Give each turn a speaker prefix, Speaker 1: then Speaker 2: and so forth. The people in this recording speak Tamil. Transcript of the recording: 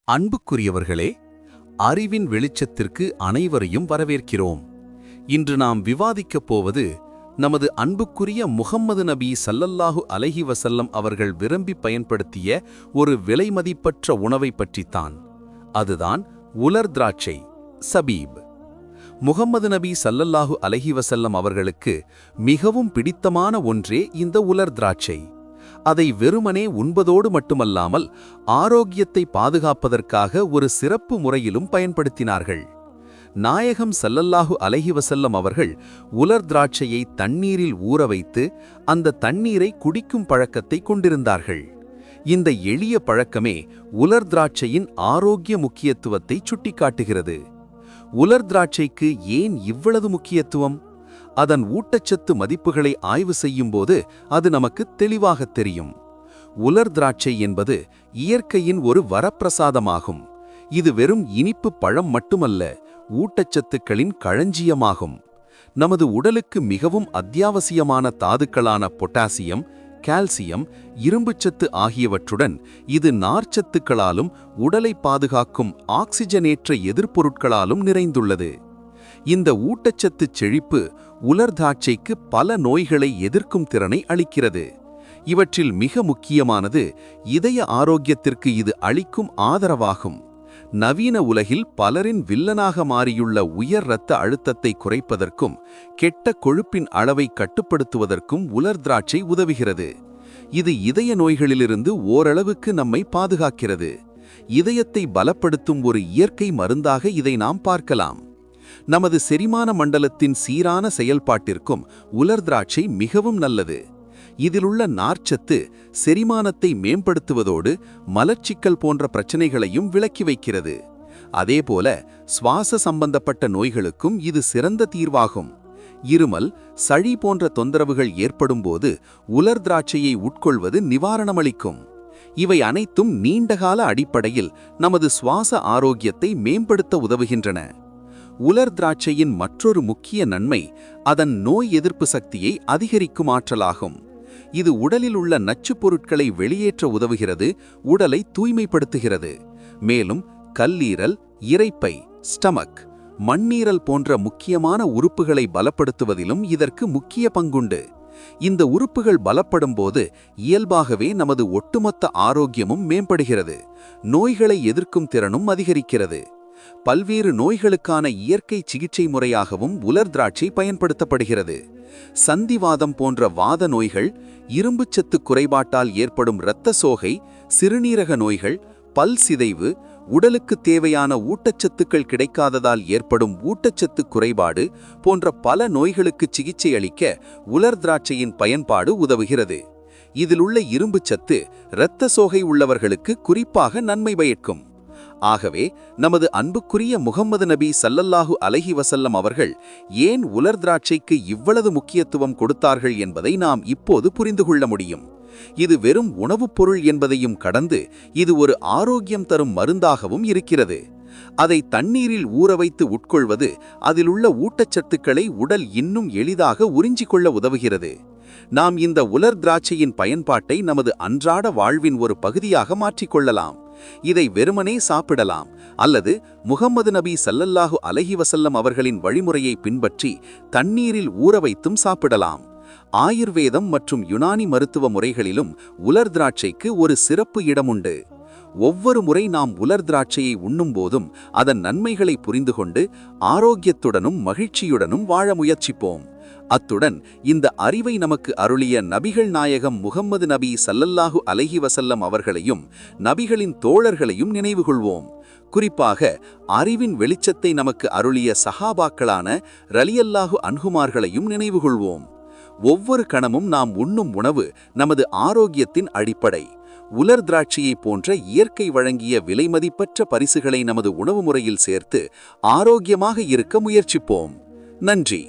Speaker 1: அன்புக்குரியவர்களே, அறிவின் வெளிச்சத்திற்கு அனைவரையும் வரவேற்கிறோம். இன்று நாம் விவாதிக்கப் போவது நமது அன்புக்குரிய முஹம்மது நபி ஸல்லல்லாஹு அலைஹி வஸல்லம் அவர்கள் விரும்பி பயன்படுத்திய ஒரு விலைமதிப்பற்ற உணவை பற்றித்தான். அதுதான் உலர் திராட்சை, சபீப். முஹம்மது நபி ஸல்லல்லாஹு அலைஹி வஸல்லம் அவர்களுக்கு மிகவும் பிடித்தமான ஒன்றே இந்த உலர் திராட்சை. அதை வெறுமனே உண்பதோடு மட்டுமல்லாமல் ஆரோக்கியத்தை பாதுகாப்பதற்காக ஒரு சிறப்பு முறையிலும் பயன்படுத்தினார்கள். நாயகம் ஸல்லல்லாஹு அலைஹி வஸல்லம் அவர்கள் உலர் திராட்சையை தண்ணீரில் ஊற வைத்து அந்த தண்ணீரை குடிக்கும் பழக்கத்தை கொண்டிருந்தார்கள். இந்த எளிய பழக்கமே உலர் திராட்சையின் ஆரோக்கிய முக்கியத்துவத்தை சுட்டிக்காட்டுகிறது. உலர் திராட்சைக்கு ஏன் இவ்வளவு முக்கியத்துவம்? அதன் ஊட்டச்சத்து மதிப்புகளை ஆய்வு செய்யும்போது அது நமக்கு தெளிவாகத் தெரியும். உலர் திராட்சை என்பது இயற்கையின் ஒரு வரப்பிரசாதமாகும். இது வெறும் இனிப்பு பழம் மட்டுமல்ல, ஊட்டச்சத்துக்களின் களஞ்சியமாகும். நமது உடலுக்கு மிகவும் அத்தியாவசியமான தாதுக்களான பொட்டாசியம், கால்சியம், இரும்புச்சத்து ஆகியவற்றுடன் இது நார்ச்சத்துக்களாலும் உடலை பாதுகாக்கும் ஆக்சிஜனேற்ற எதிர்ப்பொருட்களாலும் நிறைந்துள்ளது. இந்த ஊட்டச்சத்து செழிப்பு உலர் திராட்சைக்கு பல நோய்களை எதிர்க்கும் திறனை அளிக்கிறது. இவற்றில் மிக முக்கியமானது இதய ஆரோக்கியத்திற்கு இது அளிக்கும் ஆதரவாகும். நவீன உலகில் பலரின் வில்லனாக மாறியுள்ள உயர் இரத்த அழுத்தத்தை குறைப்பதற்கும் கெட்ட கொழுப்பின் அளவை கட்டுப்படுத்துவதற்கும் உலர் திராட்சை உதவுகிறது. இது இதய நோய்களிலிருந்து ஓரளவுக்கு நம்மை பாதுகாக்கிறது. இதயத்தை பலப்படுத்தும் ஒரு இயற்கை மருந்தாக இதை நாம் பார்க்கலாம். நமது செரிமான மண்டலத்தின் சீரான செயல்பாட்டிற்கும் உலர் திராட்சை மிகவும் நல்லது. இதிலுள்ள நார்ச்சத்து செரிமானத்தை மேம்படுத்துவதோடு மலச்சிக்கல் போன்ற பிரச்சனைகளையும் விலக்கி வைக்கிறது. அதேபோல சுவாச சம்பந்தப்பட்ட நோய்களுக்கும் இது சிறந்த தீர்வாகும். இருமல், சளி போன்ற தொந்தரவுகள் ஏற்படும்போது உலர் திராட்சையை உட்கொள்வது நிவாரணமளிக்கும். இவை அனைத்தும் நீண்டகால அடிப்படையில் நமது சுவாச ஆரோக்கியத்தை மேம்படுத்த உதவுகின்றன. உலர் திராட்சையின் மற்றொரு முக்கிய நன்மை அதன் நோய் எதிர்ப்பு சக்தியை அதிகரிக்கும் ஆற்றலாகும். இது உடலில் உள்ள நச்சுப் பொருட்களை வெளியேற்ற உதவுகிறது, உடலை தூய்மைப்படுத்துகிறது. மேலும் கல்லீரல், இரைப்பை, ஸ்டமக், மண்ணீரல் போன்ற முக்கியமான உறுப்புகளை பலப்படுத்துவதிலும் இதற்கு முக்கிய பங்குண்டு. இந்த உறுப்புகள் பலப்படும் போது இயல்பாகவே நமது ஒட்டுமொத்த ஆரோக்கியமும் மேம்படுகிறது, நோய்களை எதிர்க்கும் திறனும் அதிகரிக்கிறது. பல்வேறு நோய்களுக்கான இயற்கை சிகிச்சை முறையாகவும் உலர் திராட்சை பயன்படுத்தப்படுகிறது. சந்திவாதம் போன்ற வாத நோய்கள், இரும்புச்சத்து குறைபாட்டால் ஏற்படும் இரத்த சோகை, சிறுநீரக நோய்கள், பல் சிதைவு, உடலுக்கு தேவையான ஊட்டச்சத்துக்கள் கிடைக்காததால் ஏற்படும் ஊட்டச்சத்து குறைபாடு போன்ற பல நோய்களுக்கு சிகிச்சை அளிக்க உலர் திராட்சையின் பயன்பாடு உதவுகிறது. இதிலுள்ள இரும்புச்சத்து இரத்த சோகை உள்ளவர்களுக்கு குறிப்பாக நன்மை பயக்கும். ஆகவே நமது அன்புக்குரிய முஹம்மது நபி ஸல்லல்லாஹு அலைஹி வஸல்லம் அவர்கள் ஏன் உலர் திராட்சைக்கு இவ்வளவு முக்கியத்துவம் கொடுத்தார்கள் என்பதை நாம் இப்போது புரிந்து கொள்ள முடியும். இது வெறும் உணவுப் பொருள் என்பதையும் கடந்து இது ஒரு ஆரோக்கியம் தரும் மருந்தாகவும் இருக்கிறது. அதை தண்ணீரில் ஊற வைத்து உட்கொள்வது அதிலுள்ள ஊட்டச்சத்துக்களை உடல் இன்னும் எளிதாக உறிஞ்சிக்கொள்ள உதவுகிறது. நாம் இந்த உலர் திராட்சையின் பயன்பாட்டை நமது அன்றாட வாழ்வின் ஒரு பகுதியாக மாற்றிக்கொள்ளலாம். இதை வெறுமனே சாப்பிடலாம், அல்லது முஹம்மது நபி ஸல்லல்லாஹு அலைஹி வஸல்லம் அவர்களின் வழிமுறையை பின்பற்றி தண்ணீரில் ஊற வைத்தும் சாப்பிடலாம். ஆயுர்வேதம் மற்றும் யுனானி மருத்துவ முறைகளிலும் உலர் திராட்சைக்கு ஒரு சிறப்பு இடமுண்டு. ஒவ்வொரு முறை நாம் உலர் திராட்சையை உண்ணும் போதும் அதன் நன்மைகளை புரிந்து கொண்டு ஆரோக்கியத்துடனும் மகிழ்ச்சியுடனும் வாழ முயற்சிப்போம். அத்துடன் இந்த அறிவை நமக்கு அருளிய நபிகள் நாயகம் முஹம்மது நபி ஸல்லல்லாஹு அலைஹி வஸல்லம் அவர்களையும் நபிகளின் தோழர்களையும் நினைவுகொள்வோம். குறிப்பாக அறிவின் வெளிச்சத்தை நமக்கு அருளிய சஹாபாக்களான ரலியல்லாஹு அன்ஹுமார்களையும் நினைவுகொள்வோம். ஒவ்வொரு கணமும் நாம் உண்ணும் உணவு நமது ஆரோக்கியத்தின் அடிப்படை. உலர் திராட்சையை போன்ற இயற்கை வழங்கிய விலைமதிப்பற்ற பரிசுகளை நமது உணவு முறையில் சேர்த்து ஆரோக்கியமாக இருக்க முயற்சிப்போம். நன்றி.